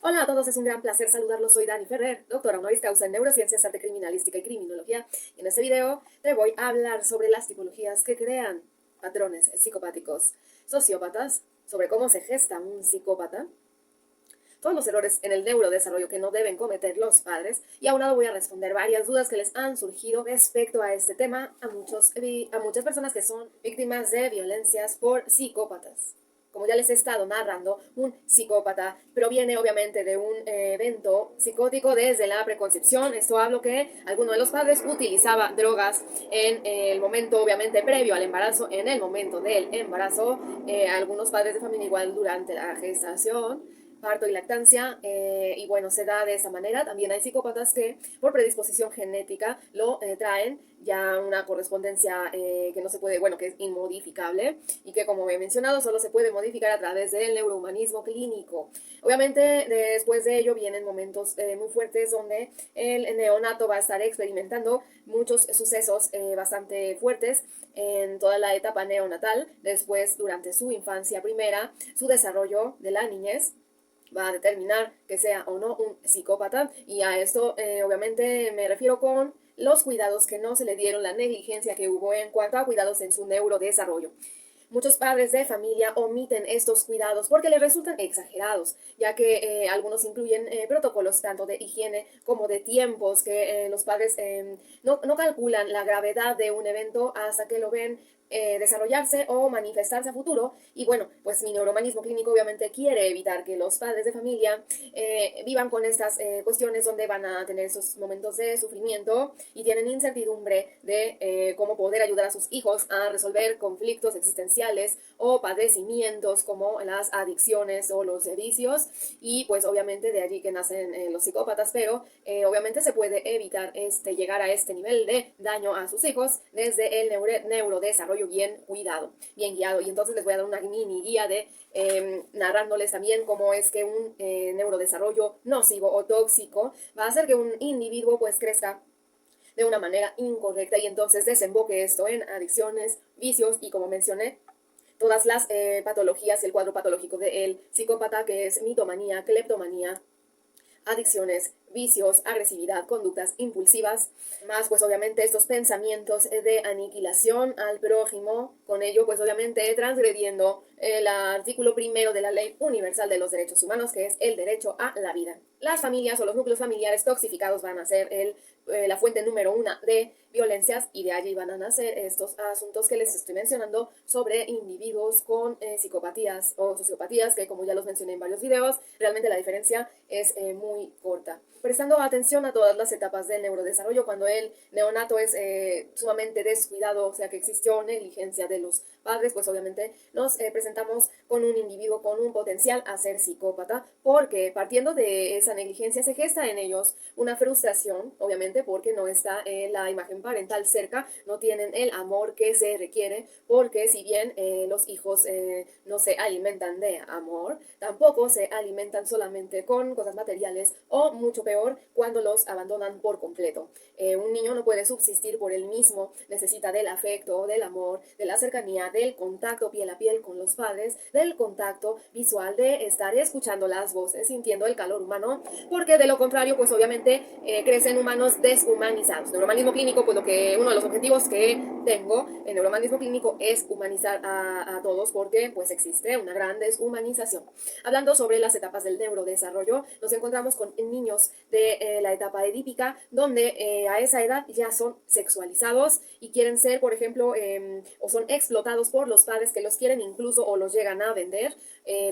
Hola a todos, es un gran placer saludarlos. Soy Dani Ferrer, doctora honoris causa en neurociencias, arte criminalística y criminología. Y en este video te voy a hablar sobre las tipologías que crean patrones psicopáticos sociópatas, sobre cómo se gesta un psicópata, todos los errores en el neurodesarrollo que no deben cometer los padres, y aunado voy a responder varias dudas que les han surgido respecto a este tema a muchas personas que son víctimas de violencias por psicópatas. Como ya les he estado narrando, un psicópata proviene obviamente de un evento psicótico desde la preconcepción. Esto hablo que alguno de los padres utilizaba drogas en el momento obviamente previo al embarazo, en el momento del embarazo, algunos padres de familia igual durante la gestación, parto y lactancia, y bueno, se da de esa manera. También hay psicópatas que por predisposición genética lo traen ya una correspondencia que no se puede, bueno, que es inmodificable y que, como he mencionado, solo se puede modificar a través del neurohumanismo clínico. Obviamente, después de ello vienen momentos muy fuertes donde el neonato va a estar experimentando muchos sucesos bastante fuertes en toda la etapa neonatal, después durante su infancia primera, su desarrollo de la niñez va a determinar que sea o no un psicópata, y a esto obviamente me refiero con los cuidados que no se le dieron, la negligencia que hubo en cuanto a cuidados en su neurodesarrollo. Muchos padres de familia omiten estos cuidados porque les resultan exagerados, ya que algunos incluyen protocolos tanto de higiene como de tiempos que los padres no calculan la gravedad de un evento hasta que lo ven desarrollarse o manifestarse a futuro. Y bueno, pues mi neurohumanismo clínico obviamente quiere evitar que los padres de familia vivan con estas cuestiones donde van a tener esos momentos de sufrimiento y tienen incertidumbre de cómo poder ayudar a sus hijos a resolver conflictos existenciales o padecimientos como las adicciones o los vicios. Y pues obviamente de allí que nacen los psicópatas, pero obviamente se puede evitar llegar a este nivel de daño a sus hijos desde el neurodesarrollo bien cuidado, bien guiado. Y entonces les voy a dar una mini guía de narrándoles también cómo es que un neurodesarrollo nocivo o tóxico va a hacer que un individuo pues crezca de una manera incorrecta y entonces desemboque esto en adicciones, vicios y, como mencioné, todas las patologías y el cuadro patológico del psicópata, que es mitomanía, cleptomanía, adicciones, vicios, agresividad, conductas impulsivas, más pues obviamente estos pensamientos de aniquilación al prójimo, con ello pues obviamente transgrediendo el artículo primero de la Ley Universal de los Derechos Humanos, que es el derecho a la vida. Las familias o los núcleos familiares toxificados van a ser la fuente número 1 de violencias, y de allí van a nacer estos asuntos que les estoy mencionando sobre individuos con psicopatías o sociopatías, que como ya los mencioné en varios videos, realmente la diferencia es muy corta. Prestando atención a todas las etapas del neurodesarrollo, cuando el neonato es sumamente descuidado, o sea que existió negligencia de los padres, pues obviamente nos presentamos con un individuo con un potencial a ser psicópata, porque partiendo de esa negligencia se gesta en ellos una frustración, obviamente porque no está la imagen parental cerca, no tienen el amor que se requiere, porque si bien los hijos no se alimentan de amor, tampoco se alimentan solamente con cosas materiales, o mucho peor cuando los abandonan por completo. Un niño no puede subsistir por él mismo, necesita del afecto, del amor, de la cercanía, del contacto piel a piel con los padres, del contacto visual, de estar escuchando las voces, sintiendo el calor humano, porque de lo contrario pues obviamente crecen humanos deshumanizados. Neurohumanismo clínico, pues uno de los objetivos que tengo en neurohumanismo clínico es humanizar a todos, porque pues existe una gran deshumanización. Hablando sobre las etapas del neurodesarrollo, nos encontramos con niños de la etapa edípica, donde a esa edad ya son sexualizados y quieren ser, por ejemplo, o son explotados por los padres, que los quieren incluso o los llegan a vender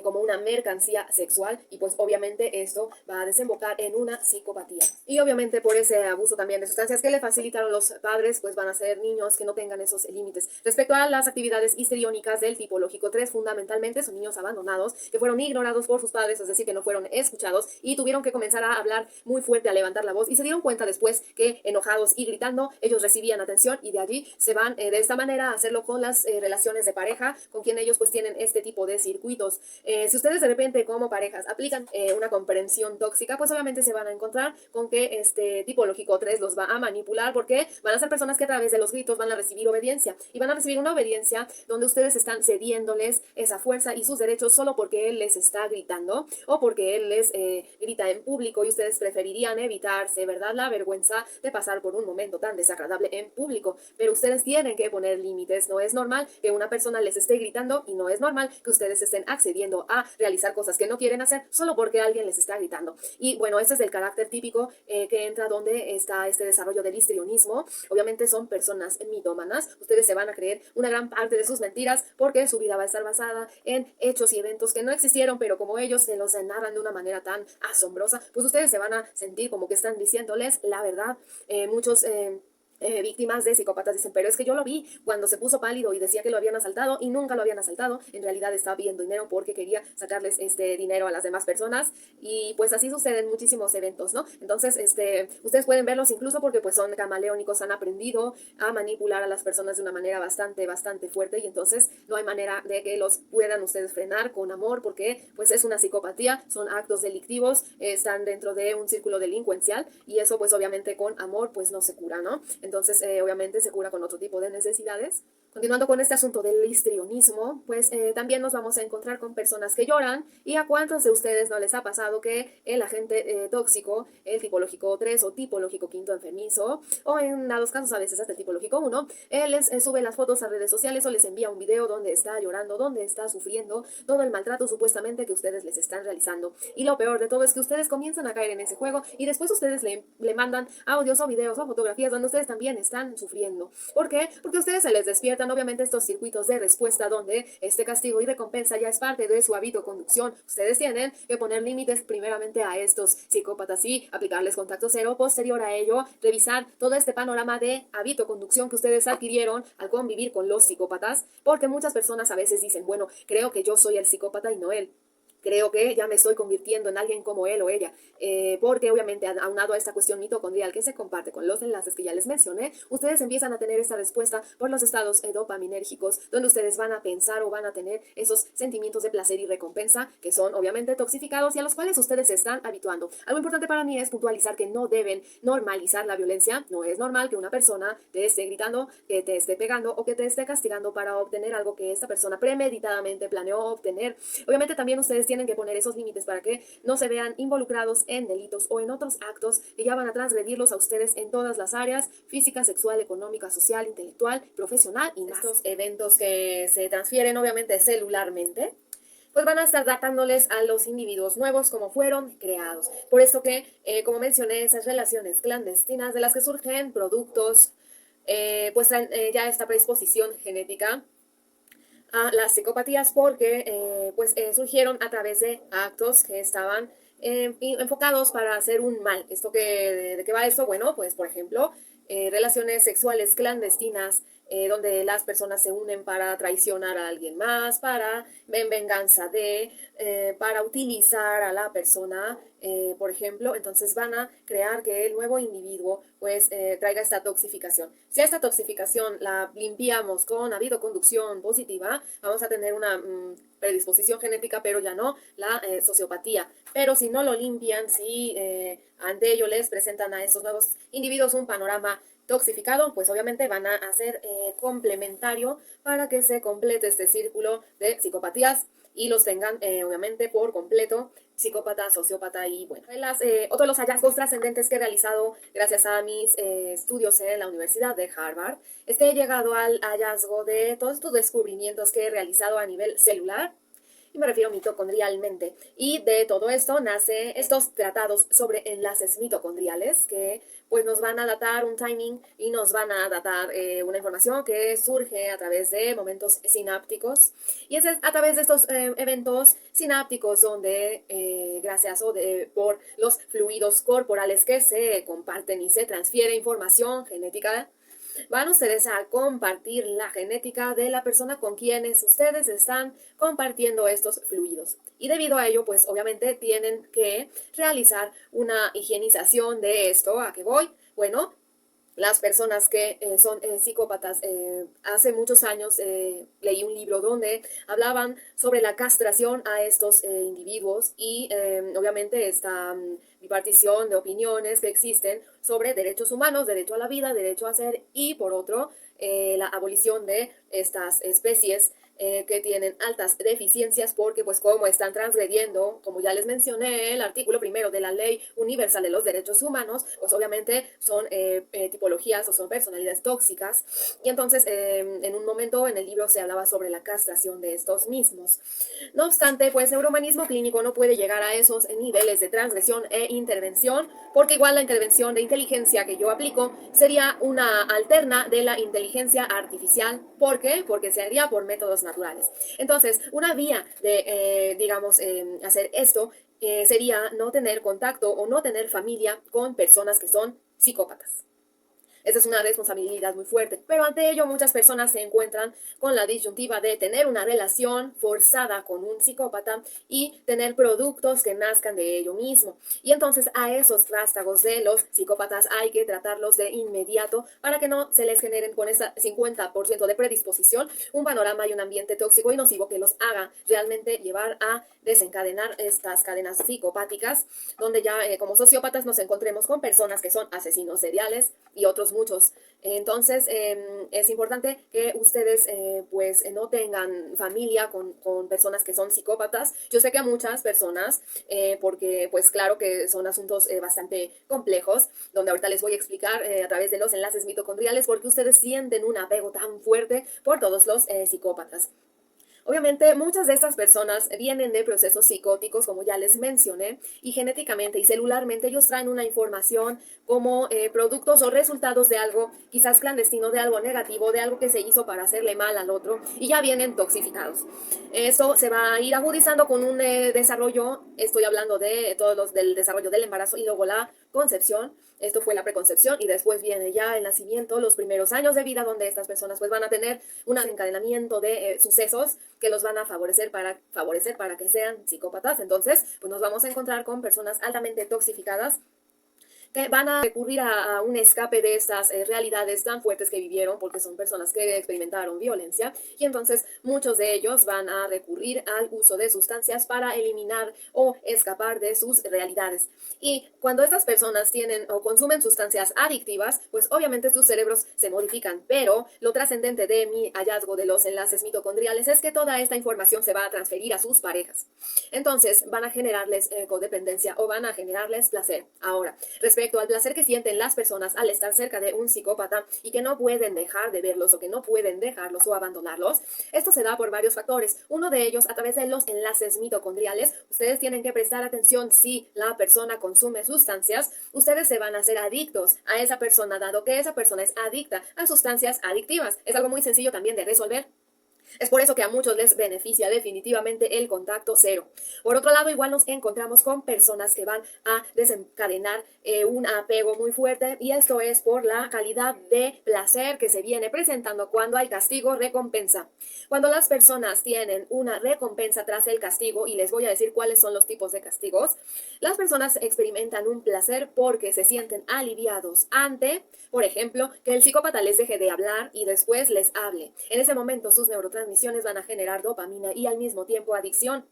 como una mercancía sexual, y pues obviamente esto va a desembocar en una psicopatía. Y obviamente por ese abuso también de sustancias que le facilitaron los padres, pues van a ser niños que no tengan esos límites. Respecto a las actividades histriónicas del tipológico 3, fundamentalmente son niños abandonados que fueron ignorados por sus padres, es decir, que no fueron escuchados y tuvieron que comenzar a hablar muy fuerte, a levantar la voz, y se dieron cuenta después que enojados y gritando ellos recibían atención, y de allí se van de esta manera a hacerlo con las relaciones relaciones de pareja con quien ellos pues tienen este tipo de circuitos. Si ustedes de repente como parejas aplican una comprensión tóxica, pues obviamente se van a encontrar con que este tipológico 3 los va a manipular, porque van a ser personas que a través de los gritos van a recibir obediencia, y van a recibir una obediencia donde ustedes están cediéndoles esa fuerza y sus derechos solo porque él les está gritando o porque él les grita en público, y ustedes preferirían evitarse, ¿verdad?, la vergüenza de pasar por un momento tan desagradable en público. Pero ustedes tienen que poner límites. No es normal que una persona les esté gritando, y no es normal que ustedes estén accediendo a realizar cosas que no quieren hacer solo porque alguien les está gritando. Y bueno, ese es el carácter típico que entra donde está este desarrollo del histrionismo. Obviamente son personas mitómanas. Ustedes se van a creer una gran parte de sus mentiras porque su vida va a estar basada en hechos y eventos que no existieron, pero como ellos se los narran de una manera tan asombrosa, pues ustedes se van a sentir como que están diciéndoles la verdad. Muchos víctimas de psicópatas dicen, pero es que yo lo vi cuando se puso pálido y decía que lo habían asaltado, y nunca lo habían asaltado. En realidad estaba pidiendo dinero porque quería sacarles este dinero a las demás personas, y pues así suceden muchísimos eventos, ¿no? Entonces, ustedes pueden verlos incluso porque pues son camaleónicos, han aprendido a manipular a las personas de una manera bastante fuerte, y entonces no hay manera de que los puedan ustedes frenar con amor, porque pues es una psicopatía, son actos delictivos, están dentro de un círculo delincuencial, y eso pues obviamente con amor pues no se cura, ¿no? Entonces, obviamente se cura con otro tipo de necesidades. Continuando con este asunto del histrionismo, pues también nos vamos a encontrar con personas que lloran. ¿Y a cuántos de ustedes no les ha pasado que el agente tóxico, el tipológico 3 o tipológico 5 enfermizo, o en dados casos a veces hasta el tipológico 1, él les sube las fotos a redes sociales o les envía un video donde está llorando, donde está sufriendo todo el maltrato supuestamente que ustedes les están realizando? Y lo peor de todo es que ustedes comienzan a caer en ese juego, y después ustedes le mandan audios o videos o fotografías donde ustedes también están sufriendo. ¿Por qué? Porque a ustedes se les despiertan obviamente estos circuitos de respuesta donde este castigo y recompensa ya es parte de su hábito conducción. Ustedes tienen que poner límites primeramente a estos psicópatas y aplicarles contacto cero. Posterior a ello, revisar todo este panorama de hábito conducción que ustedes adquirieron al convivir con los psicópatas, porque muchas personas a veces dicen, bueno, creo que yo soy el psicópata y no él. Creo que ya me estoy convirtiendo en alguien como él o ella, porque obviamente aunado a esta cuestión mitocondrial que se comparte con los enlaces que ya les mencioné, ustedes empiezan a tener esta respuesta por los estados dopaminérgicos, donde ustedes van a pensar o van a tener esos sentimientos de placer y recompensa que son obviamente toxificados y a los cuales ustedes se están habituando. Algo importante para mí es puntualizar que no deben normalizar la violencia. No es normal que una persona te esté gritando, que te esté pegando o que te esté castigando para obtener algo que esta persona premeditadamente planeó obtener. Obviamente también ustedes tienen que poner esos límites para que no se vean involucrados en delitos o en otros actos que ya van a transgredirlos a ustedes en todas las áreas: física, sexual, económica, social, intelectual, profesional y más. Estos eventos que se transfieren obviamente celularmente, pues van a estar datándoles a los individuos nuevos como fueron creados. Por esto que, como mencioné, esas relaciones clandestinas de las que surgen productos, pues traen ya esta predisposición genética a las psicopatías, porque surgieron a través de actos que estaban enfocados para hacer un mal. ¿De qué va esto? Bueno, pues por ejemplo, relaciones sexuales clandestinas, donde las personas se unen para traicionar a alguien más, en venganza para utilizar a la persona, por ejemplo. Entonces van a crear que el nuevo individuo pues traiga esta toxificación. Si a esta toxificación la limpiamos con hábito conducción positiva, vamos a tener una predisposición genética, pero ya no la sociopatía. Pero si no lo limpian, si ante ello les presentan a estos nuevos individuos un panorama toxificado, pues obviamente van a hacer complementario para que se complete este círculo de psicopatías y los tengan obviamente por completo: psicópata, sociópata. Y bueno, otro de los hallazgos trascendentes que he realizado gracias a mis estudios en la Universidad de Harvard es que he llegado al hallazgo de todos estos descubrimientos que he realizado a nivel celular, y me refiero mitocondrialmente. Y de todo esto nace estos tratados sobre enlaces mitocondriales que pues nos van a datar un timing y nos van a datar una información que surge a través de momentos sinápticos. Y es a través de estos eventos sinápticos donde por los fluidos corporales que se comparten y se transfiere información genética, van ustedes a compartir la genética de la persona con quienes ustedes están compartiendo estos fluidos. Y debido a ello, pues obviamente tienen que realizar una higienización de esto. ¿A qué voy? Bueno, las personas que son psicópatas. Hace muchos años leí un libro donde hablaban sobre la castración a estos individuos y obviamente esta bipartición de opiniones que existen sobre derechos humanos, derecho a la vida, derecho a ser y por otro la abolición de estas especies que tienen altas deficiencias porque pues como están transgrediendo, como ya les mencioné, el artículo primero de la Ley Universal de los Derechos Humanos, pues obviamente son tipologías o son personalidades tóxicas y entonces en un momento en el libro se hablaba sobre la castración de estos mismos. No obstante, pues el neurohumanismo clínico no puede llegar a esos niveles de transgresión e intervención porque igual la intervención de inteligencia que yo aplico sería una alterna de la inteligencia artificial. ¿Por qué? Porque se haría por métodos naturales. Entonces, una vía de, digamos, hacer esto sería no tener contacto o no tener familia con personas que son psicópatas. Esa es una responsabilidad muy fuerte, pero ante ello muchas personas se encuentran con la disyuntiva de tener una relación forzada con un psicópata y tener productos que nazcan de ello mismo. Y entonces a esos vástagos de los psicópatas hay que tratarlos de inmediato para que no se les generen con ese 50% de predisposición un panorama y un ambiente tóxico y nocivo que los haga realmente llevar a desencadenar estas cadenas psicopáticas, donde ya como sociópatas nos encontremos con personas que son asesinos seriales y otros muchos. Entonces es importante que ustedes pues no tengan familia con personas que son psicópatas. Yo sé que a muchas personas, porque pues claro que son asuntos bastante complejos, donde ahorita les voy a explicar a través de los enlaces mitocondriales porque ustedes sienten un apego tan fuerte por todos los psicópatas. Obviamente, muchas de estas personas vienen de procesos psicóticos, como ya les mencioné, y genéticamente y celularmente ellos traen una información como productos o resultados de algo quizás clandestino, de algo negativo, de algo que se hizo para hacerle mal al otro, y ya vienen toxificados. Eso se va a ir agudizando con un desarrollo, estoy hablando de todos los del desarrollo del embarazo y luego la concepción. Esto fue la preconcepción y después viene ya el nacimiento, los primeros años de vida donde estas personas pues van a tener un encadenamiento de sucesos que los van a favorecer para que sean psicópatas. Entonces, pues nos vamos a encontrar con personas altamente toxificadas que van a recurrir a un escape de estas realidades tan fuertes que vivieron, porque son personas que experimentaron violencia, y entonces muchos de ellos van a recurrir al uso de sustancias para eliminar o escapar de sus realidades. Y cuando estas personas tienen o consumen sustancias adictivas, pues obviamente sus cerebros se modifican, pero lo trascendente de mi hallazgo de los enlaces mitocondriales es que toda esta información se va a transferir a sus parejas. Entonces van a generarles codependencia o van a generarles placer. Ahora, respecto al placer que sienten las personas al estar cerca de un psicópata y que no pueden dejar de verlos o que no pueden dejarlos o abandonarlos, esto se da por varios factores. Uno de ellos a través de los enlaces mitocondriales. Ustedes tienen que prestar atención si la persona consume sustancias, ustedes se van a hacer adictos a esa persona dado que esa persona es adicta a sustancias adictivas. Es algo muy sencillo también de resolver. Es por eso que a muchos les beneficia definitivamente el contacto cero. Por otro lado, igual nos encontramos con personas que van a desencadenar un apego muy fuerte y esto es por la calidad de placer que se viene presentando cuando hay castigo-recompensa. Cuando las personas tienen una recompensa tras el castigo, y les voy a decir cuáles son los tipos de castigos, las personas experimentan un placer porque se sienten aliviados ante, por ejemplo, que el psicópata les deje de hablar y después les hable. En ese momento sus neurotransmisiones van a generar dopamina y al mismo tiempo adicción.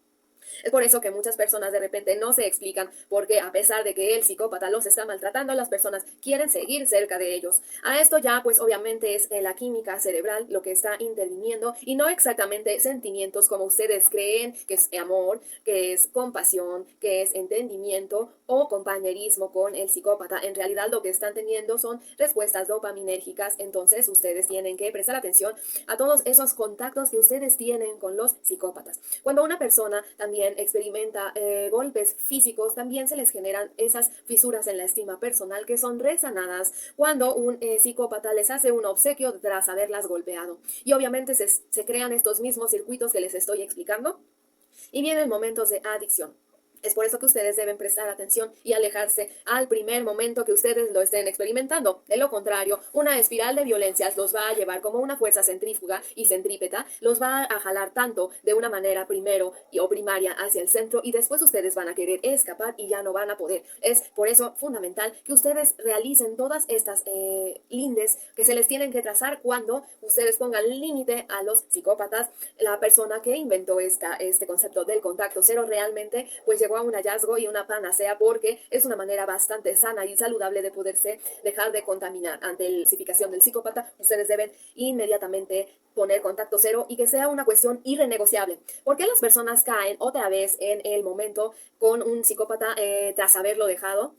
Es por eso que muchas personas de repente no se explican porque a pesar de que el psicópata los está maltratando, las personas quieren seguir cerca de ellos. A esto ya pues obviamente es la química cerebral lo que está interviniendo y no exactamente sentimientos como ustedes creen que es amor, que es compasión, que es entendimiento o compañerismo con el psicópata. En realidad lo que están teniendo son respuestas dopaminérgicas, entonces ustedes tienen que prestar atención a todos esos contactos que ustedes tienen con los psicópatas. Cuando una persona también experimenta golpes físicos, también se les generan esas fisuras en la estima personal que son resanadas cuando un psicópata les hace un obsequio tras haberlas golpeado. Y obviamente se crean estos mismos circuitos que les estoy explicando y vienen momentos de adicción. Es por eso que ustedes deben prestar atención y alejarse al primer momento que ustedes lo estén experimentando. De lo contrario, una espiral de violencias los va a llevar como una fuerza centrífuga y centrípeta, los va a jalar tanto de una manera primero o primaria hacia el centro y después ustedes van a querer escapar y ya no van a poder. Es por eso fundamental que ustedes realicen todas estas lindes que se les tienen que trazar cuando ustedes pongan límite a los psicópatas. La persona que inventó este concepto del contacto cero realmente pues llegó a un hallazgo y una panacea porque es una manera bastante sana y saludable de poderse dejar de contaminar. Ante la clasificación del psicópata, ustedes deben inmediatamente poner contacto cero y que sea una cuestión irrenegociable. ¿Por qué las personas caen otra vez en el momento con un psicópata tras haberlo dejado?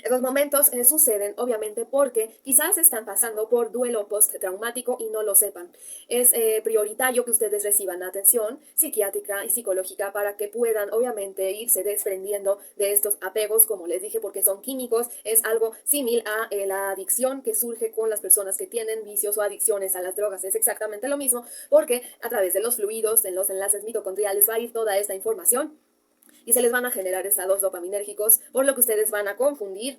Esos momentos suceden obviamente porque quizás están pasando por duelo postraumático y no lo sepan. Es prioritario que ustedes reciban atención psiquiátrica y psicológica para que puedan obviamente irse desprendiendo de estos apegos, como les dije, porque son químicos. Es algo similar a la adicción que surge con las personas que tienen vicios o adicciones a las drogas. Es exactamente lo mismo porque a través de los fluidos, en los enlaces mitocondriales va a ir toda esta información y se les van a generar estados dopaminérgicos, por lo que ustedes van a confundir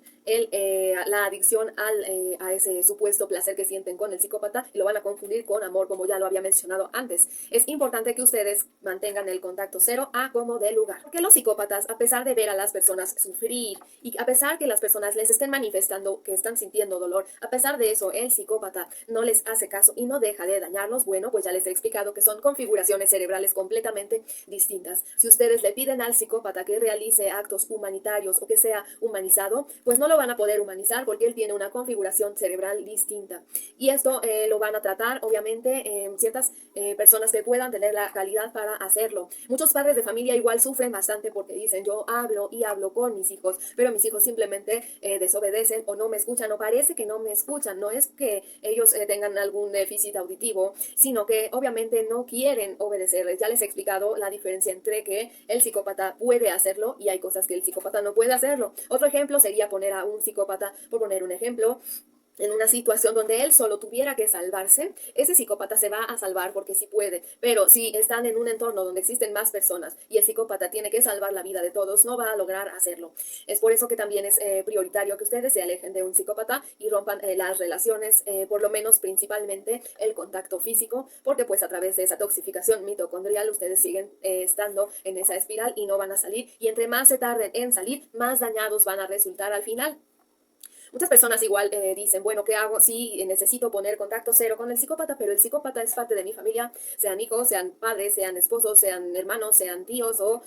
la adicción a ese supuesto placer que sienten con el psicópata y lo van a confundir con amor, como ya lo había mencionado antes. Es importante que ustedes mantengan el contacto cero a como de lugar, porque los psicópatas, a pesar de ver a las personas sufrir y a pesar que las personas les estén manifestando que están sintiendo dolor, a pesar de eso, el psicópata no les hace caso y no deja de dañarlos. Bueno, pues ya les he explicado que son configuraciones cerebrales completamente distintas. Si ustedes le piden al psicópata que realice actos humanitarios o que sea humanizado, pues no lo van a poder humanizar porque él tiene una configuración cerebral distinta. Y esto lo van a tratar, obviamente, ciertas personas que puedan tener la calidad para hacerlo. Muchos padres de familia igual sufren bastante porque dicen, yo hablo y hablo con mis hijos, pero mis hijos simplemente desobedecen o no me escuchan o parece que no me escuchan. No es que ellos tengan algún déficit auditivo, sino que obviamente no quieren obedecerles. Ya les he explicado la diferencia entre que el psicópata puede hacerlo y hay cosas que el psicópata no puede hacerlo. Otro ejemplo sería poner a un psicópata, por poner un ejemplo, en una situación donde él solo tuviera que salvarse. Ese psicópata se va a salvar porque sí puede, pero si están en un entorno donde existen más personas y el psicópata tiene que salvar la vida de todos, no va a lograr hacerlo. Es por eso que también es prioritario que ustedes se alejen de un psicópata y rompan las relaciones, por lo menos principalmente el contacto físico, porque pues a través de esa toxificación mitocondrial ustedes siguen estando en esa espiral y no van a salir, y entre más se tarden en salir, más dañados van a resultar al final. Muchas personas igual dicen, bueno, ¿qué hago? Sí, necesito poner contacto cero con el psicópata, pero el psicópata es parte de mi familia, sean hijos, sean padres, sean esposos, sean hermanos, sean tíos o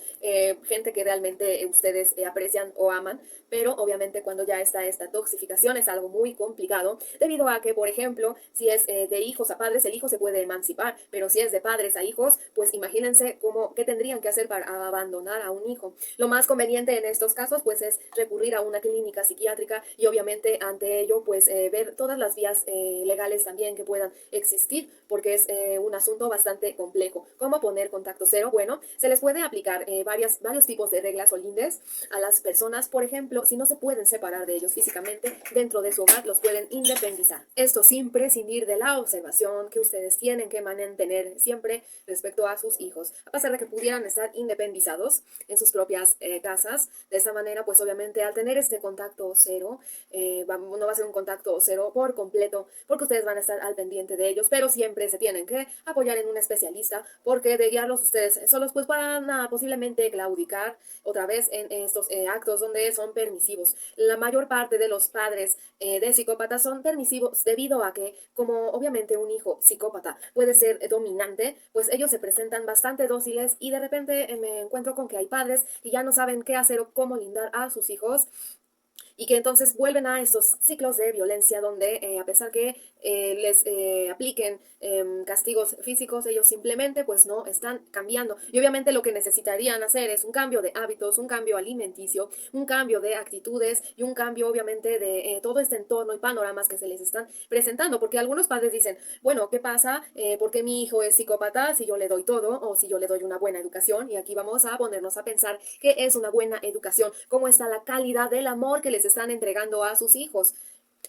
gente que realmente ustedes aprecian o aman. Pero obviamente cuando ya está esta toxificación es algo muy complicado, debido a que, por ejemplo, si es de hijos a padres, el hijo se puede emancipar, pero si es de padres a hijos, pues imagínense qué tendrían que hacer para abandonar a un hijo. Lo más conveniente en estos casos pues es recurrir a una clínica psiquiátrica y obviamente ante ello pues ver todas las vías legales también que puedan existir, porque es un asunto bastante complejo. ¿Cómo poner contacto cero? Bueno, se les puede aplicar varios tipos de reglas o lindes a las personas. Por ejemplo, si no se pueden separar de ellos físicamente, dentro de su hogar los pueden independizar. Esto sin prescindir de la observación que ustedes tienen que mantener siempre respecto a sus hijos. A pesar de que pudieran estar independizados en sus propias casas, de esta manera pues obviamente al tener este contacto cero, no va a ser un contacto cero por completo, porque ustedes van a estar al pendiente de ellos, pero siempre se tienen que apoyar en un especialista, porque de guiarlos ustedes solos pues van a posiblemente claudicar otra vez en estos actos donde son permisivos. La mayor parte de los padres de psicópatas son permisivos debido a que, como obviamente un hijo psicópata puede ser dominante, pues ellos se presentan bastante dóciles y de repente me encuentro con que hay padres que ya no saben qué hacer o cómo lindar a sus hijos, y que entonces vuelven a estos ciclos de violencia donde a pesar que les apliquen castigos físicos, ellos simplemente pues no están cambiando. Y obviamente lo que necesitarían hacer es un cambio de hábitos, un cambio alimenticio, un cambio de actitudes y un cambio obviamente de todo este entorno y panoramas que se les están presentando, porque algunos padres dicen, bueno, ¿qué pasa? ¿Por qué mi hijo es psicópata si yo le doy todo o si yo le doy una buena educación? Y aquí vamos a ponernos a pensar qué es una buena educación, cómo está la calidad del amor que les están entregando a sus hijos.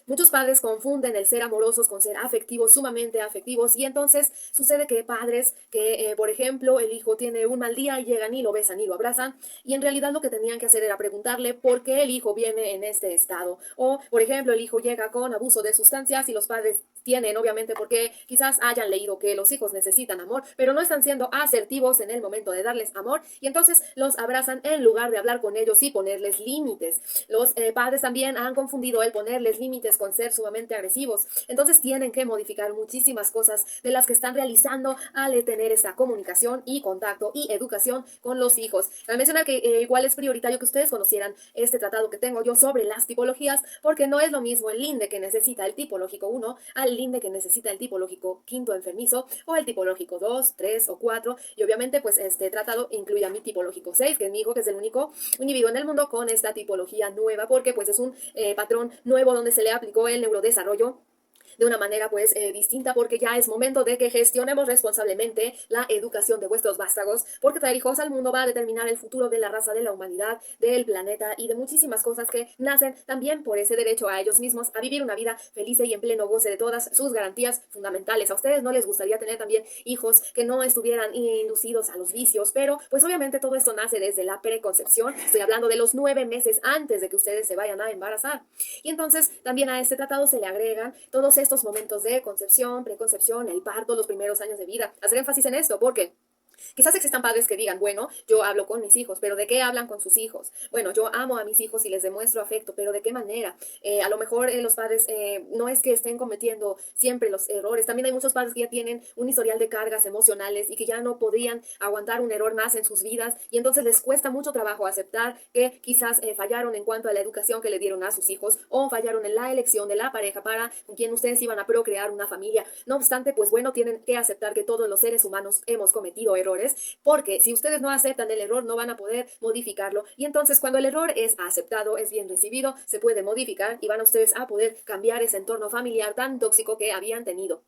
Muchos padres confunden el ser amorosos con ser afectivos, sumamente afectivos, y entonces sucede que padres que, por ejemplo, el hijo tiene un mal día y llegan y lo besan y lo abrazan, y en realidad lo que tenían que hacer era preguntarle por qué el hijo viene en este estado. O, por ejemplo, el hijo llega con abuso de sustancias y los padres tienen, obviamente, porque quizás hayan leído que los hijos necesitan amor, pero no están siendo asertivos en el momento de darles amor, y entonces los abrazan en lugar de hablar con ellos y ponerles límites. Los padres también han confundido el ponerles límites con ser sumamente agresivos. Entonces tienen que modificar muchísimas cosas de las que están realizando al tener esta comunicación y contacto y educación con los hijos. Cabe mencionar que igual es prioritario que ustedes conocieran este tratado que tengo yo sobre las tipologías, porque no es lo mismo el linde que necesita el tipológico 1 al linde que necesita el tipológico quinto enfermizo, o el tipológico 2, 3 o 4, y obviamente pues este tratado incluye a mi tipológico 6, que es mi hijo, que es el único individuo en el mundo con esta tipología nueva, porque pues es un patrón nuevo donde se le aplicó el neurodesarrollo de una manera pues distinta, porque ya es momento de que gestionemos responsablemente la educación de vuestros vástagos, porque traer hijos al mundo va a determinar el futuro de la raza, de la humanidad, del planeta y de muchísimas cosas que nacen también por ese derecho a ellos mismos a vivir una vida feliz y en pleno goce de todas sus garantías fundamentales. A ustedes no les gustaría tener también hijos que no estuvieran inducidos a los vicios, pero pues obviamente todo esto nace desde la preconcepción. Estoy hablando de los 9 meses antes de que ustedes se vayan a embarazar. Y entonces también a este tratado se le agregan todos estos momentos de concepción, preconcepción, el parto, los primeros años de vida. Hacer énfasis en esto porque quizás existan padres que digan, bueno, yo hablo con mis hijos, pero ¿de qué hablan con sus hijos? Bueno, yo amo a mis hijos y les demuestro afecto, pero ¿de qué manera? A lo mejor los padres no es que estén cometiendo siempre los errores. También hay muchos padres que ya tienen un historial de cargas emocionales y que ya no podrían aguantar un error más en sus vidas, y entonces les cuesta mucho trabajo aceptar que quizás fallaron en cuanto a la educación que le dieron a sus hijos, o fallaron en la elección de la pareja para con quien ustedes iban a procrear una familia. No obstante, pues bueno, tienen que aceptar que todos los seres humanos hemos cometido errores, porque si ustedes no aceptan el error no van a poder modificarlo, y entonces cuando el error es aceptado, es bien recibido, se puede modificar y van a ustedes a poder cambiar ese entorno familiar tan tóxico que habían tenido.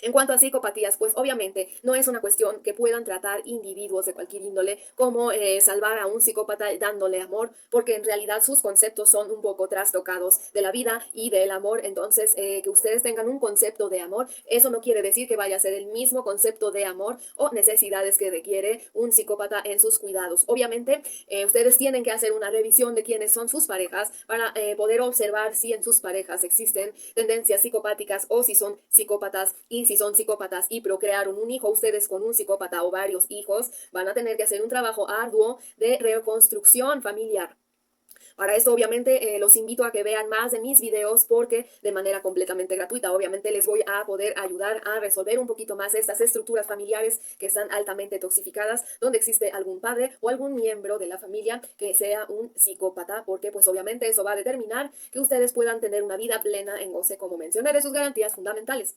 En cuanto a psicopatías, pues obviamente no es una cuestión que puedan tratar individuos de cualquier índole como salvar a un psicópata dándole amor, porque en realidad sus conceptos son un poco trastocados de la vida y del amor. Entonces, que ustedes tengan un concepto de amor, eso no quiere decir que vaya a ser el mismo concepto de amor o necesidades que requiere un psicópata en sus cuidados. Obviamente, ustedes tienen que hacer una revisión de quiénes son sus parejas para poder observar si en sus parejas existen tendencias psicopáticas o si son psicópatas. Y si son psicópatas y procrearon un hijo ustedes con un psicópata o varios hijos, van a tener que hacer un trabajo arduo de reconstrucción familiar. Para esto, obviamente, los invito a que vean más de mis videos, porque de manera completamente gratuita, obviamente, les voy a poder ayudar a resolver un poquito más estas estructuras familiares que están altamente toxificadas, donde existe algún padre o algún miembro de la familia que sea un psicópata, porque pues obviamente eso va a determinar que ustedes puedan tener una vida plena en goce, como mencioné, de sus garantías fundamentales.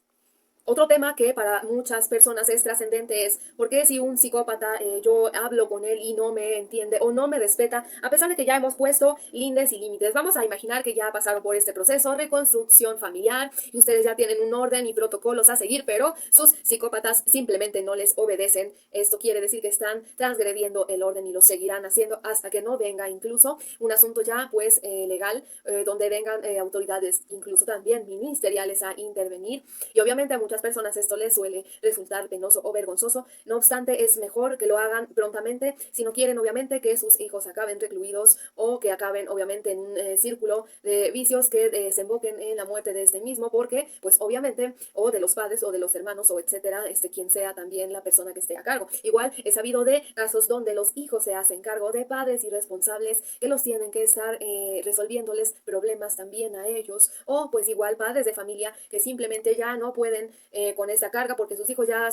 Otro tema que para muchas personas es trascendente es por qué si un psicópata yo hablo con él y no me entiende o no me respeta, a pesar de que ya hemos puesto lindes y límites. Vamos a imaginar que ya pasaron por este proceso, reconstrucción familiar, y ustedes ya tienen un orden y protocolos a seguir, pero sus psicópatas simplemente no les obedecen. Esto quiere decir que están transgrediendo el orden y lo seguirán haciendo hasta que no venga incluso un asunto ya pues legal, donde vengan autoridades incluso también ministeriales a intervenir. Y obviamente a muchas personas esto les suele resultar penoso o vergonzoso. No obstante, es mejor que lo hagan prontamente si no quieren obviamente que sus hijos acaben recluidos o que acaben obviamente en un círculo de vicios que desemboquen en la muerte de este mismo, porque pues obviamente o de los padres o de los hermanos o etcétera, quien sea también la persona que esté a cargo. Igual he sabido de casos donde los hijos se hacen cargo de padres irresponsables que los tienen que estar resolviéndoles problemas también a ellos, o pues igual padres de familia que simplemente ya no pueden con esta carga porque sus hijos ya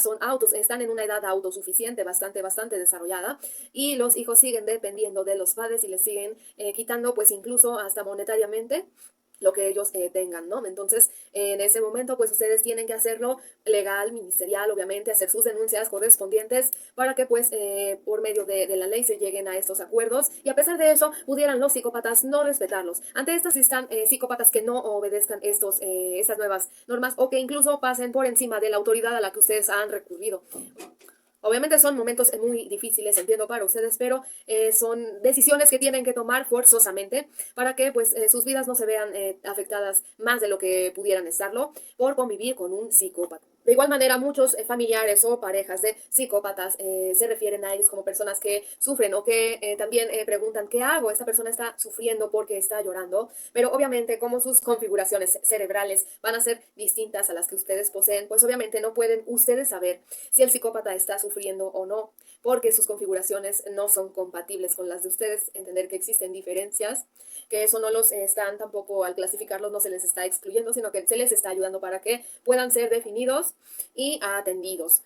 están en una edad autosuficiente bastante desarrollada, y los hijos siguen dependiendo de los padres y les siguen quitando pues incluso hasta monetariamente lo que ellos tengan, ¿no? Entonces, en ese momento, pues ustedes tienen que hacerlo legal, ministerial, obviamente, hacer sus denuncias correspondientes para que, pues, por medio de la ley se lleguen a estos acuerdos, y a pesar de eso, pudieran los psicópatas no respetarlos. Ante estas están psicópatas que no obedezcan estas nuevas normas, o que incluso pasen por encima de la autoridad a la que ustedes han recurrido. Obviamente son momentos muy difíciles, entiendo para ustedes, pero son decisiones que tienen que tomar forzosamente para que pues sus vidas no se vean afectadas más de lo que pudieran estarlo por convivir con un psicópata. De igual manera, muchos familiares o parejas de psicópatas se refieren a ellos como personas que sufren o que también preguntan, ¿qué hago? Esta persona está sufriendo porque está llorando, pero obviamente como sus configuraciones cerebrales van a ser distintas a las que ustedes poseen, pues obviamente no pueden ustedes saber si el psicópata está sufriendo o no, porque sus configuraciones no son compatibles con las de ustedes. Entender que existen diferencias, que eso no los están tampoco al clasificarlos, no se les está excluyendo, sino que se les está ayudando para que puedan ser definidos y atendidos.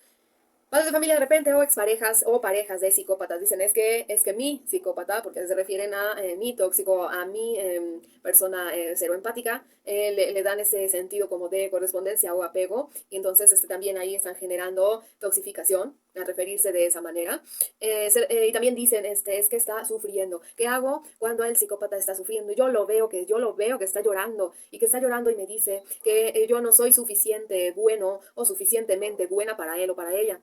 Padres de familia de repente o exparejas o parejas de psicópatas dicen es que mi psicópata, porque se refieren a mi tóxico, a mi persona cero empática, le dan ese sentido como de correspondencia o apego, y entonces también ahí están generando toxificación al referirse de esa manera. Y también dicen es que está sufriendo. ¿Qué hago cuando el psicópata está sufriendo? Yo lo veo que está llorando y que está llorando y me dice que yo no soy suficiente bueno o suficientemente buena para él o para ella.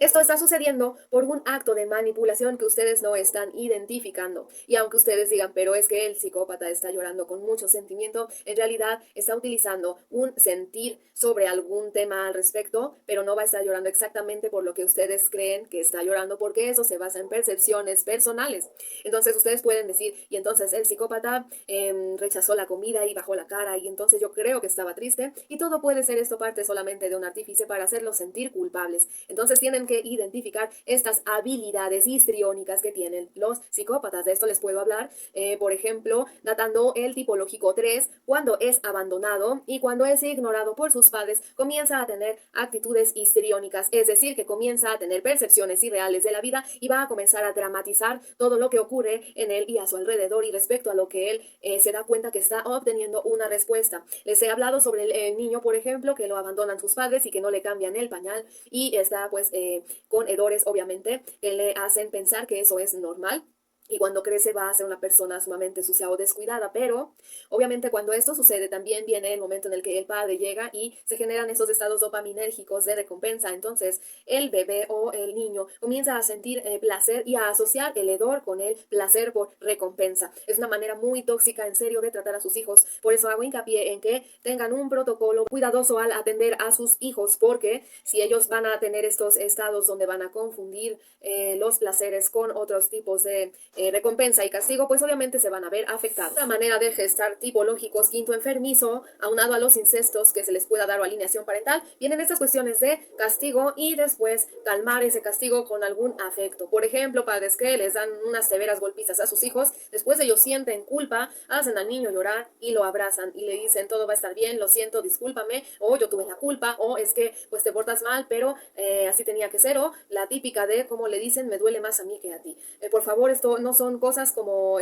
Esto está sucediendo por un acto de manipulación que ustedes no están identificando. Y aunque ustedes digan, pero es que el psicópata está llorando con mucho sentimiento, en realidad está utilizando un sentir sobre algún tema al respecto, pero no va a estar llorando exactamente por lo que ustedes creen que está llorando, porque eso se basa en percepciones personales. Entonces ustedes pueden decir, y entonces el psicópata rechazó la comida y bajó la cara, y entonces yo creo que estaba triste, y todo puede ser esto parte solamente de un artífice para hacerlos sentir culpables. Entonces tienen que identificar estas habilidades histriónicas que tienen los psicópatas. De esto les puedo hablar, por ejemplo, datando el tipológico 3, cuando es abandonado y cuando es ignorado por sus padres, comienza a tener actitudes histriónicas, es decir, que comienza a tener percepciones irreales de la vida y va a comenzar a dramatizar todo lo que ocurre en él y a su alrededor y respecto a lo que él se da cuenta que está obteniendo una respuesta. Les he hablado sobre el niño, por ejemplo, que lo abandonan sus padres y que no le cambian el pañal y está pues con hedores, obviamente, que le hacen pensar que eso es normal. Y cuando crece va a ser una persona sumamente sucia o descuidada, pero obviamente cuando esto sucede también viene el momento en el que el padre llega y se generan esos estados dopaminérgicos de recompensa. Entonces el bebé o el niño comienza a sentir placer y a asociar el hedor con el placer por recompensa. Es una manera muy tóxica, en serio, de tratar a sus hijos. Por eso hago hincapié en que tengan un protocolo cuidadoso al atender a sus hijos, porque si ellos van a tener estos estados donde van a confundir los placeres con otros tipos de recompensa y castigo, pues obviamente se van a ver afectados. Otra manera de gestar tipológicos quinto enfermizo, aunado a los incestos que se les pueda dar o alineación parental, vienen estas cuestiones de castigo y después calmar ese castigo con algún afecto. Por ejemplo, padres que les dan unas severas golpizas a sus hijos, después ellos sienten culpa, hacen al niño llorar y lo abrazan y le dicen todo va a estar bien, lo siento, discúlpame, o yo tuve la culpa, o es que pues te portas mal, pero así tenía que ser, o la típica de como le dicen, me duele más a mí que a ti. Por favor, esto no son cosas como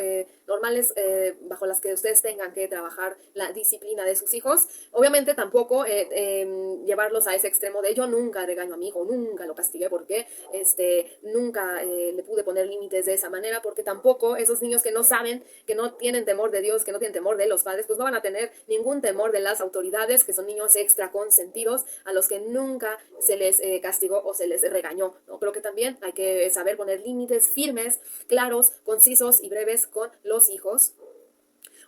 normales bajo las que ustedes tengan que trabajar la disciplina de sus hijos. Obviamente tampoco llevarlos a ese extremo de yo nunca regaño a mi hijo, nunca lo castigué porque nunca le pude poner límites de esa manera, porque tampoco esos niños que no saben, que no tienen temor de Dios, que no tienen temor de los padres, pues no van a tener ningún temor de las autoridades, que son niños extra consentidos a los que nunca se les castigó o se les regañó, ¿no? Creo que también hay que saber poner límites firmes, claros, concisos y breves con los hijos.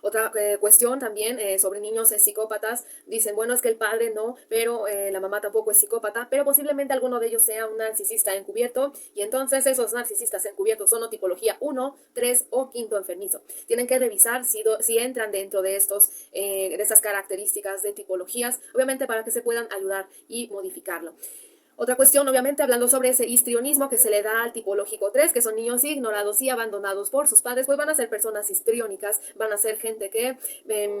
Otra cuestión también sobre niños psicópatas, dicen, bueno, es que el padre no, pero la mamá tampoco es psicópata, pero posiblemente alguno de ellos sea un narcisista encubierto, y entonces esos narcisistas encubiertos son o tipología 1, 3 o quinto enfermizo. Tienen que revisar si entran dentro de de esas características de tipologías, obviamente para que se puedan ayudar y modificarlo. Otra cuestión, obviamente, hablando sobre ese histrionismo que se le da al tipológico 3, que son niños ignorados y abandonados por sus padres, pues van a ser personas histriónicas, van a ser gente que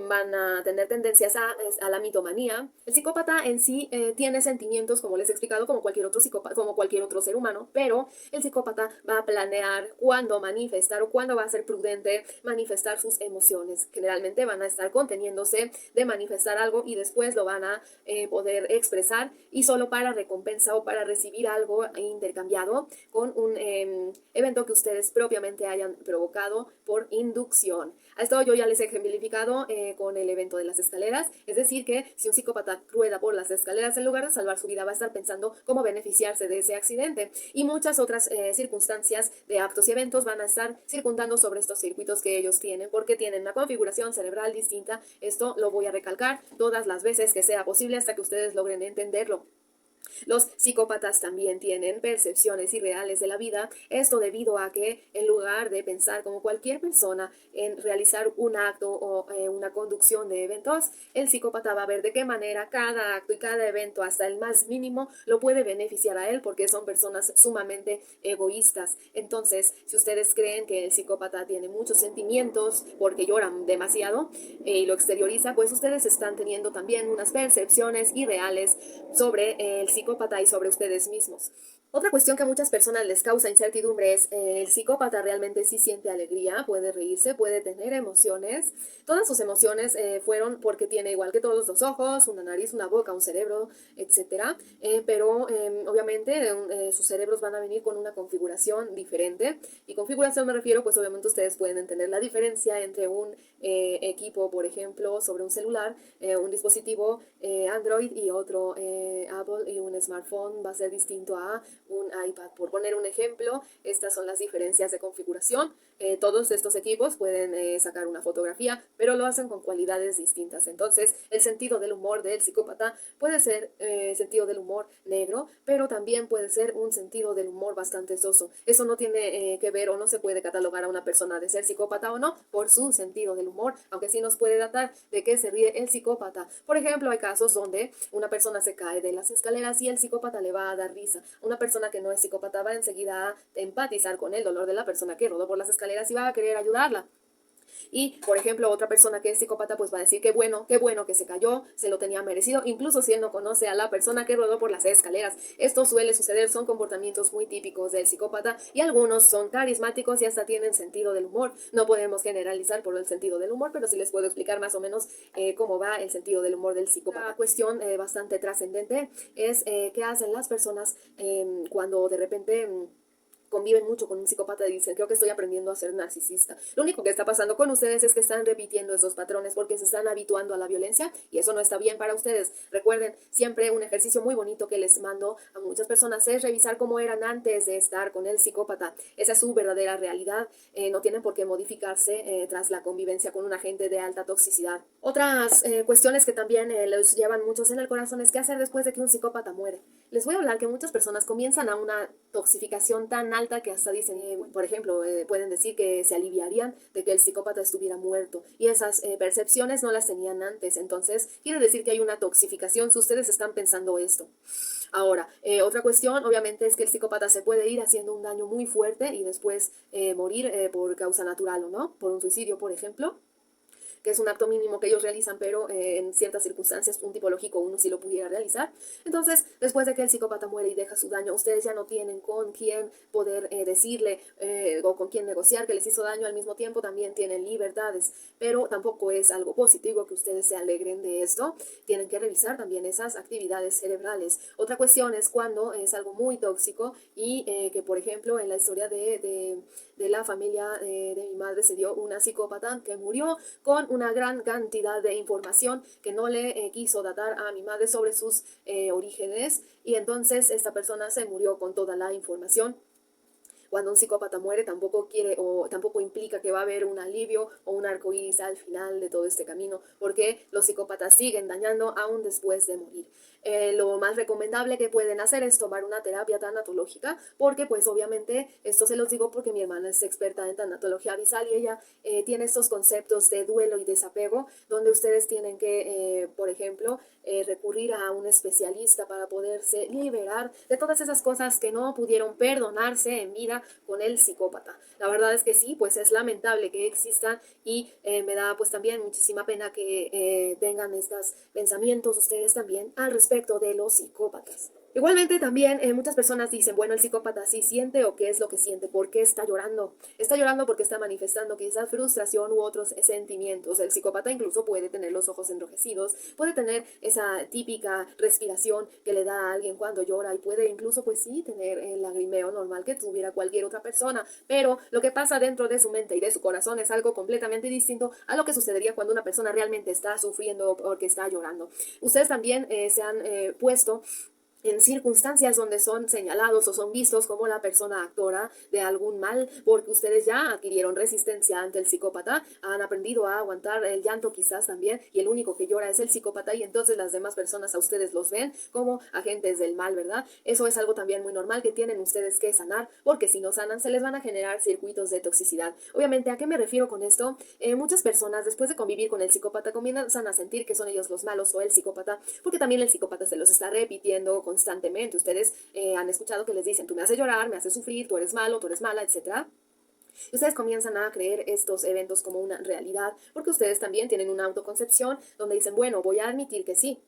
van a tener tendencias a la mitomanía. El psicópata en sí tiene sentimientos, como les he explicado, como cualquier otro psicópata, como cualquier otro ser humano, pero el psicópata va a planear cuándo manifestar o cuándo va a ser prudente manifestar sus emociones. Generalmente van a estar conteniéndose de manifestar algo y después lo van a poder expresar, y solo para recompensar recompensa o para recibir algo intercambiado con un evento que ustedes propiamente hayan provocado por inducción. A esto yo ya les he ejemplificado con el evento de las escaleras, es decir que si un psicópata rueda por las escaleras, en lugar de salvar su vida va a estar pensando cómo beneficiarse de ese accidente, y muchas otras circunstancias de actos y eventos van a estar circundando sobre estos circuitos que ellos tienen, porque tienen una configuración cerebral distinta. Esto lo voy a recalcar todas las veces que sea posible hasta que ustedes logren entenderlo. Los psicópatas también tienen percepciones irreales de la vida, esto debido a que en lugar de pensar como cualquier persona en realizar un acto o una conducción de eventos, el psicópata va a ver de qué manera cada acto y cada evento, hasta el más mínimo, lo puede beneficiar a él, porque son personas sumamente egoístas. Entonces, si ustedes creen que el psicópata tiene muchos sentimientos porque lloran demasiado y lo exterioriza, pues ustedes están teniendo también unas percepciones irreales sobre el psicópata y sobre ustedes mismos. Otra cuestión que a muchas personas les causa incertidumbre es el psicópata realmente sí siente alegría, puede reírse, puede tener emociones. Todas sus emociones fueron porque tiene, igual que todos, los ojos, una nariz, una boca, un cerebro, etcétera. Pero obviamente sus cerebros van a venir con una configuración diferente. Y configuración me refiero, pues obviamente ustedes pueden entender la diferencia entre un equipo, por ejemplo, sobre un celular, un dispositivo Android y otro Apple, y un smartphone va a ser distinto a un iPad. Por poner un ejemplo, estas son las diferencias de configuración. Todos estos equipos pueden sacar una fotografía, pero lo hacen con cualidades distintas. Entonces, el sentido del humor del psicópata puede ser sentido del humor negro, pero también puede ser un sentido del humor bastante soso. Eso no tiene que ver, o no se puede catalogar a una persona de ser psicópata o no por su sentido del humor, aunque sí nos puede datar de qué se ríe el psicópata. Por ejemplo, hay casos donde una persona se cae de las escaleras y el psicópata le va a dar risa. Una persona que no es psicópata va enseguida a empatizar con el dolor de la persona que rodó por las escaleras y va a querer ayudarla. Y, por ejemplo, otra persona que es psicópata pues va a decir qué bueno que se cayó, se lo tenía merecido, incluso si él no conoce a la persona que rodó por las escaleras. Esto suele suceder, son comportamientos muy típicos del psicópata, y algunos son carismáticos y hasta tienen sentido del humor. No podemos generalizar por el sentido del humor, pero sí les puedo explicar más o menos cómo va el sentido del humor del psicópata. Una cuestión bastante trascendente es qué hacen las personas cuando de repente conviven mucho con un psicópata y dicen, creo que estoy aprendiendo a ser narcisista. Lo único que está pasando con ustedes es que están repitiendo esos patrones porque se están habituando a la violencia, y eso no está bien para ustedes. Recuerden, siempre un ejercicio muy bonito que les mando a muchas personas es revisar cómo eran antes de estar con el psicópata. Esa es su verdadera realidad. No tienen por qué modificarse tras la convivencia con un agente de alta toxicidad. Otras cuestiones que también los llevan muchos en el corazón es qué hacer después de que un psicópata muere. Les voy a hablar que muchas personas comienzan a una toxificación tan alta que hasta dicen, por ejemplo, pueden decir que se aliviarían de que el psicópata estuviera muerto, y esas percepciones no las tenían antes. Entonces quiere decir que hay una toxificación si ustedes están pensando esto. Ahora, otra cuestión obviamente es que el psicópata se puede ir haciendo un daño muy fuerte y después morir por causa natural o no, por un suicidio, por ejemplo, que es un acto mínimo que ellos realizan, pero en ciertas circunstancias un tipo lógico uno sí lo pudiera realizar. Entonces, después de que el psicópata muere y deja su daño, ustedes ya no tienen con quién poder decirle o con quién negociar que les hizo daño. Al mismo tiempo también tienen libertades, pero tampoco es algo positivo que ustedes se alegren de esto. Tienen que revisar también esas actividades cerebrales. Otra cuestión es cuando es algo muy tóxico y que, por ejemplo, en la historia de la familia de mi madre se dio una psicópata que murió con una gran cantidad de información que no le quiso datar a mi madre sobre sus orígenes, y entonces esta persona se murió con toda la información. Cuando un psicópata muere tampoco quiere o tampoco implica que va a haber un alivio o un arcoíris al final de todo este camino, porque los psicópatas siguen dañando aún después de morir. Lo más recomendable que pueden hacer es tomar una terapia tanatológica, porque pues obviamente esto se los digo porque mi hermana es experta en tanatología abisal y ella tiene estos conceptos de duelo y desapego, donde ustedes tienen que, por ejemplo, recurrir a un especialista para poderse liberar de todas esas cosas que no pudieron perdonarse en vida con el psicópata. La verdad es que sí, pues es lamentable que existan, y me da pues también muchísima pena que tengan estos pensamientos ustedes también al respecto de los psicópatas. Igualmente también muchas personas dicen, bueno, el psicópata sí siente o qué es lo que siente, por qué está llorando. Está llorando porque está manifestando quizás frustración u otros sentimientos. El psicópata incluso puede tener los ojos enrojecidos, puede tener esa típica respiración que le da a alguien cuando llora y puede incluso pues sí tener el lagrimeo normal que tuviera cualquier otra persona. Pero lo que pasa dentro de su mente y de su corazón es algo completamente distinto a lo que sucedería cuando una persona realmente está sufriendo porque está llorando. Ustedes también se han puesto en circunstancias donde son señalados o son vistos como la persona actora de algún mal, porque ustedes ya adquirieron resistencia ante el psicópata, han aprendido a aguantar el llanto quizás también, y el único que llora es el psicópata, y entonces las demás personas a ustedes los ven como agentes del mal, ¿verdad? Eso es algo también muy normal que tienen ustedes que sanar, porque si no sanan se les van a generar circuitos de toxicidad. Obviamente, ¿a qué me refiero con esto? Muchas personas después de convivir con el psicópata comienzan a sentir que son ellos los malos o el psicópata, porque también el psicópata se los está repitiendo constantemente. Ustedes han escuchado que les dicen, tú me haces llorar, me haces sufrir, tú eres malo, tú eres mala, etcétera. Y ustedes comienzan a creer estos eventos como una realidad, porque ustedes también tienen una autoconcepción donde dicen, bueno, voy a admitir que sí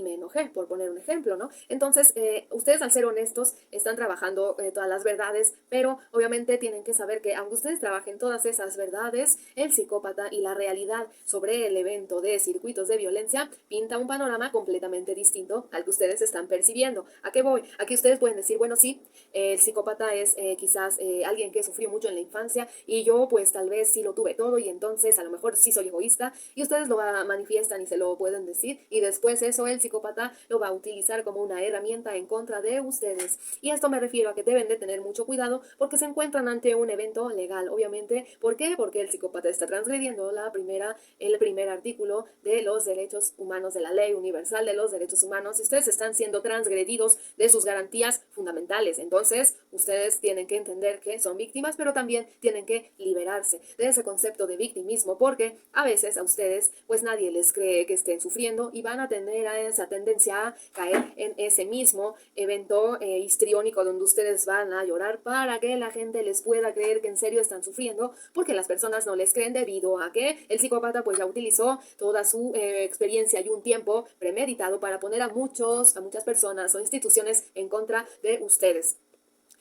me enojé, por poner un ejemplo, ¿no? Entonces, ustedes al ser honestos están trabajando todas las verdades, pero obviamente tienen que saber que aunque ustedes trabajen todas esas verdades, el psicópata y la realidad sobre el evento de circuitos de violencia pinta un panorama completamente distinto al que ustedes están percibiendo. ¿A qué voy? Aquí ustedes pueden decir, bueno, sí, el psicópata es quizás alguien que sufrió mucho en la infancia y yo pues tal vez sí lo tuve todo y entonces a lo mejor sí soy egoísta, y ustedes lo manifiestan y se lo pueden decir, y después eso el psicópata lo va a utilizar como una herramienta en contra de ustedes. Y esto me refiero a que deben de tener mucho cuidado porque se encuentran ante un evento legal, obviamente. ¿Por qué? Porque el psicópata está transgrediendo el primer artículo de los derechos humanos, de la Ley Universal de los Derechos Humanos, y ustedes están siendo transgredidos de sus garantías fundamentales. Entonces, ustedes tienen que entender que son víctimas, pero también tienen que liberarse de ese concepto de victimismo, porque a veces a ustedes pues nadie les cree que estén sufriendo y van a tener esa tendencia a caer en ese mismo evento histriónico donde ustedes van a llorar para que la gente les pueda creer que en serio están sufriendo, porque las personas no les creen debido a que el psicópata pues ya utilizó toda su experiencia y un tiempo premeditado para poner a muchas personas o instituciones en contra de ustedes.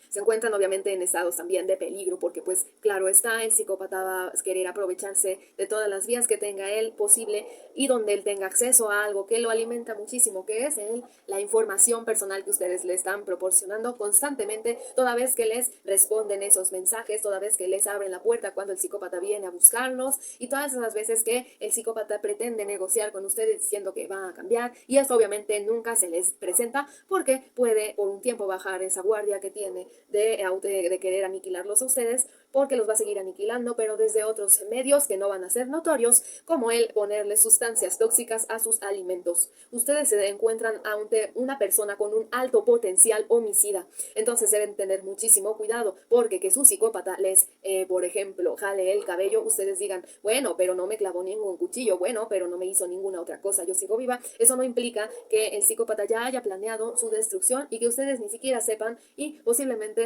Se encuentran obviamente en estados también de peligro, porque pues claro está, el psicópata va a querer aprovecharse de todas las vías que tenga él posible y donde él tenga acceso a algo que lo alimenta muchísimo, que es la información personal que ustedes le están proporcionando constantemente, toda vez que les responden esos mensajes, toda vez que les abren la puerta cuando el psicópata viene a buscarlos, y todas esas veces que el psicópata pretende negociar con ustedes diciendo que va a cambiar, y eso obviamente nunca se les presenta porque puede por un tiempo bajar esa guardia que tiene de querer aniquilarlos a ustedes, porque los va a seguir aniquilando, pero desde otros medios que no van a ser notorios, como el ponerle sustancias tóxicas a sus alimentos. Ustedes se encuentran ante una persona con un alto potencial homicida, entonces deben tener muchísimo cuidado, porque que su psicópata les, por ejemplo, jale el cabello, ustedes digan, bueno, pero no me clavó ningún cuchillo, bueno, pero no me hizo ninguna otra cosa, yo sigo viva. Eso no implica que el psicópata ya haya planeado su destrucción y que ustedes ni siquiera sepan, y posiblemente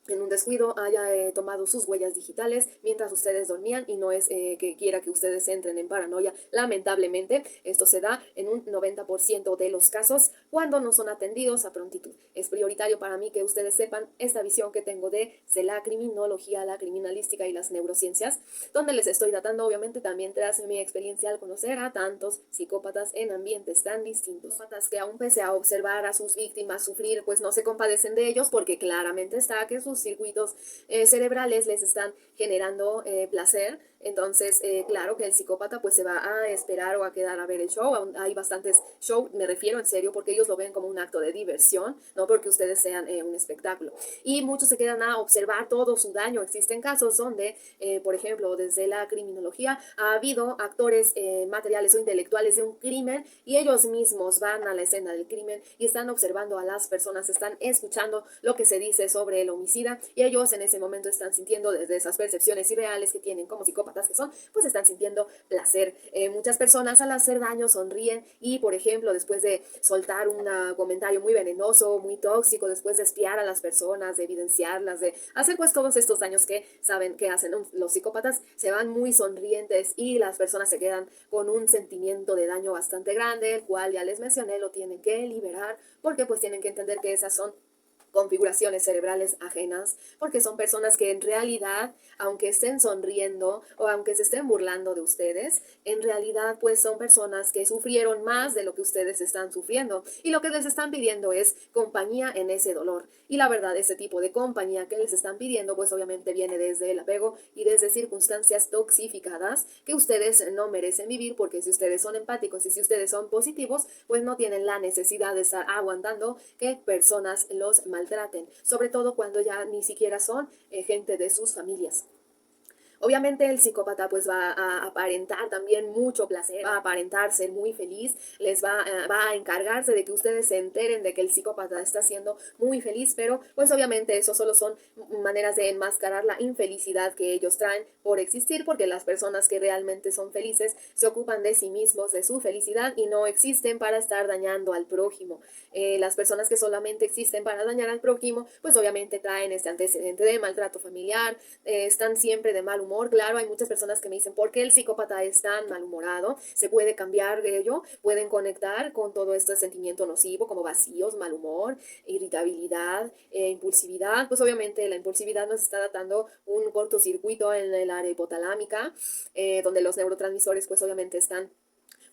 en un descuido haya tomado sus huellas digitales mientras ustedes dormían, y no es que quiera que ustedes entren en paranoia. Lamentablemente, esto se da en un 90% de los casos cuando no son atendidos a prontitud. Es prioritario para mí que ustedes sepan esta visión que tengo de la criminología, la criminalística y las neurociencias, donde les estoy datando obviamente también tras mi experiencia al conocer a tantos psicópatas en ambientes tan distintos. Psicópatas que aún pese a observar a sus víctimas sufrir, pues no se compadecen de ellos, porque claramente está que sus circuitos cerebrales les están generando placer. Entonces, claro que el psicópata pues se va a esperar o a quedar a ver el show. Hay bastantes shows, me refiero en serio, porque ellos lo ven como un acto de diversión, no porque ustedes sean un espectáculo. Y muchos se quedan a observar todo su daño. Existen casos donde, por ejemplo, desde la criminología ha habido actores materiales o intelectuales de un crimen, y ellos mismos van a la escena del crimen y están observando a las personas, están escuchando lo que se dice sobre el homicida, y ellos en ese momento están sintiendo desde esas percepciones irreales que tienen como psicópatas psicópatas que son, pues están sintiendo placer. Muchas personas al hacer daño sonríen y, por ejemplo, después de soltar un comentario muy venenoso, muy tóxico, después de espiar a las personas, de evidenciarlas, de hacer pues todos estos daños que saben que hacen los psicópatas, se van muy sonrientes y las personas se quedan con un sentimiento de daño bastante grande, el cual ya les mencioné, lo tienen que liberar porque pues tienen que entender que esas son configuraciones cerebrales ajenas, porque son personas que en realidad, aunque estén sonriendo o aunque se estén burlando de ustedes, en realidad pues son personas que sufrieron más de lo que ustedes están sufriendo y lo que les están pidiendo es compañía en ese dolor. Y la verdad, ese tipo de compañía que les están pidiendo pues obviamente viene desde el apego y desde circunstancias toxificadas que ustedes no merecen vivir, porque si ustedes son empáticos y si ustedes son positivos, pues no tienen la necesidad de estar aguantando que personas los maltraten, sobre todo cuando ya ni siquiera son gente de sus familias. Obviamente el psicópata pues va a aparentar también mucho placer, va a aparentar ser muy feliz, va a encargarse de que ustedes se enteren de que el psicópata está siendo muy feliz, pero pues obviamente eso solo son maneras de enmascarar la infelicidad que ellos traen por existir, porque las personas que realmente son felices se ocupan de sí mismos, de su felicidad y no existen para estar dañando al prójimo. Las personas que solamente existen para dañar al prójimo pues obviamente traen este antecedente de maltrato familiar, están siempre de mal humor. Claro, hay muchas personas que me dicen, ¿por qué el psicópata es tan malhumorado? ¿Se puede cambiar de ello? ¿Pueden conectar con todo este sentimiento nocivo como vacíos, mal humor, irritabilidad, impulsividad? Pues obviamente la impulsividad nos está dando un cortocircuito en el área hipotalámica, donde los neurotransmisores pues obviamente están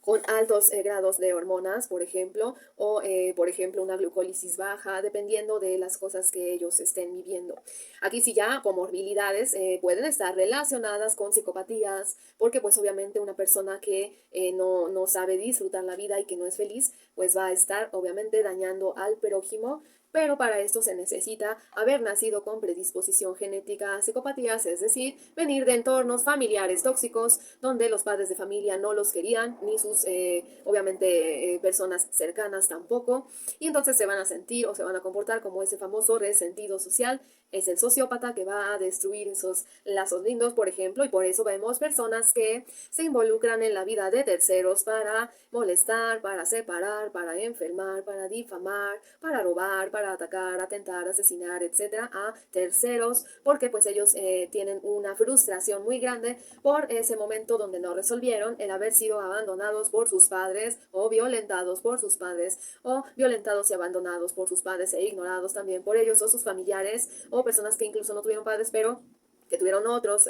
con altos grados de hormonas, por ejemplo, o por ejemplo una glucólisis baja, dependiendo de las cosas que ellos estén viviendo. Aquí sí ya comorbilidades pueden estar relacionadas con psicopatías, porque pues obviamente una persona que no sabe disfrutar la vida y que no es feliz, pues va a estar obviamente dañando al prójimo. Pero para esto se necesita haber nacido con predisposición genética a psicopatías, es decir, venir de entornos familiares tóxicos donde los padres de familia no los querían, ni sus, obviamente, personas cercanas tampoco, y entonces se van a sentir o se van a comportar como ese famoso resentido social. Es el sociópata que va a destruir esos lazos lindos, por ejemplo, y por eso vemos personas que se involucran en la vida de terceros para molestar, para separar, para enfermar, para difamar, para robar, para atacar, atentar, asesinar, etcétera, a terceros, porque pues ellos tienen una frustración muy grande por ese momento donde no resolvieron el haber sido abandonados por sus padres o violentados por sus padres o violentados y abandonados por sus padres e ignorados también por ellos o sus familiares o personas que incluso no tuvieron padres pero que tuvieron otros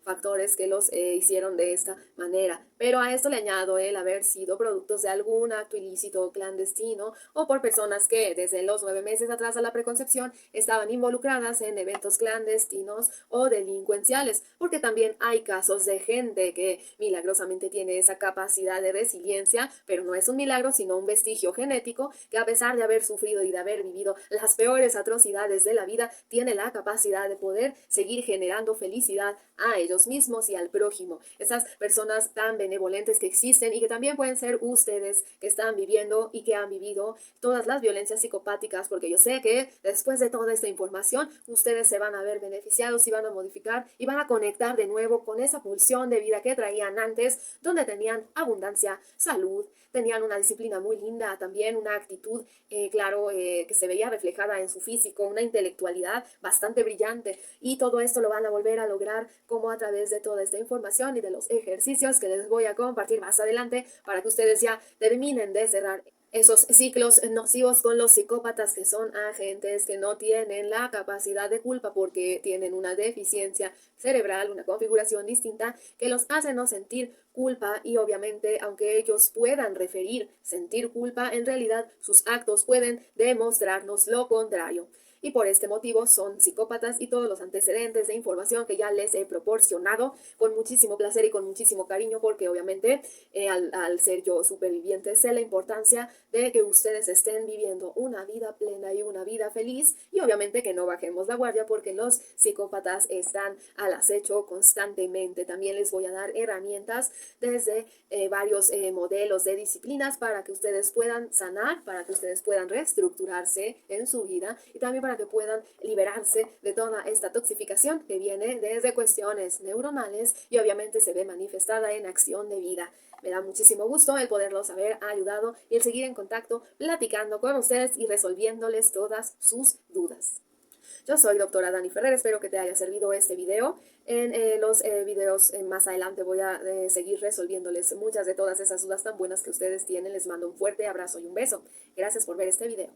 factores que los hicieron de esta manera. Pero a esto le añado el haber sido productos de algún acto ilícito o clandestino o por personas que desde los 9 meses atrás a la preconcepción estaban involucradas en eventos clandestinos o delincuenciales, porque también hay casos de gente que milagrosamente tiene esa capacidad de resiliencia, pero no es un milagro sino un vestigio genético que a pesar de haber sufrido y de haber vivido las peores atrocidades de la vida, tiene la capacidad de poder seguir generando felicidad a ellos mismos y al prójimo. Esas personas tan benevolentes que existen y que también pueden ser ustedes que están viviendo y que han vivido todas las violencias psicopáticas, porque yo sé que después de toda esta información ustedes se van a ver beneficiados y van a modificar y van a conectar de nuevo con esa pulsión de vida que traían antes, donde tenían abundancia, salud, tenían una disciplina muy linda, también una actitud, claro, que se veía reflejada en su físico, una intelectualidad bastante brillante, y todo esto lo van a volver a lograr como a través de toda esta información y de los ejercicios que les voy a compartir más adelante para que ustedes ya terminen de cerrar esos ciclos nocivos con los psicópatas, que son agentes que no tienen la capacidad de culpa porque tienen una deficiencia cerebral, una configuración distinta que los hace no sentir culpa, y obviamente aunque ellos puedan referir sentir culpa, en realidad sus actos pueden demostrarnos lo contrario. Y por este motivo son psicópatas, y todos los antecedentes de información que ya les he proporcionado con muchísimo placer y con muchísimo cariño, porque obviamente al ser yo superviviente sé la importancia de que ustedes estén viviendo una vida plena y una vida feliz, y obviamente que no bajemos la guardia porque los psicópatas están al acecho constantemente. También les voy a dar herramientas desde varios modelos de disciplinas para que ustedes puedan sanar, para que ustedes puedan reestructurarse en su vida y también para para que puedan liberarse de toda esta toxificación que viene desde cuestiones neuronales y obviamente se ve manifestada en acción de vida. Me da muchísimo gusto el poderlos haber ayudado y el seguir en contacto, platicando con ustedes y resolviéndoles todas sus dudas. Yo soy doctora Dani Ferrer, espero que te haya servido este video. En los videos más adelante voy a seguir resolviéndoles muchas de todas esas dudas tan buenas que ustedes tienen. Les mando un fuerte abrazo y un beso. Gracias por ver este video.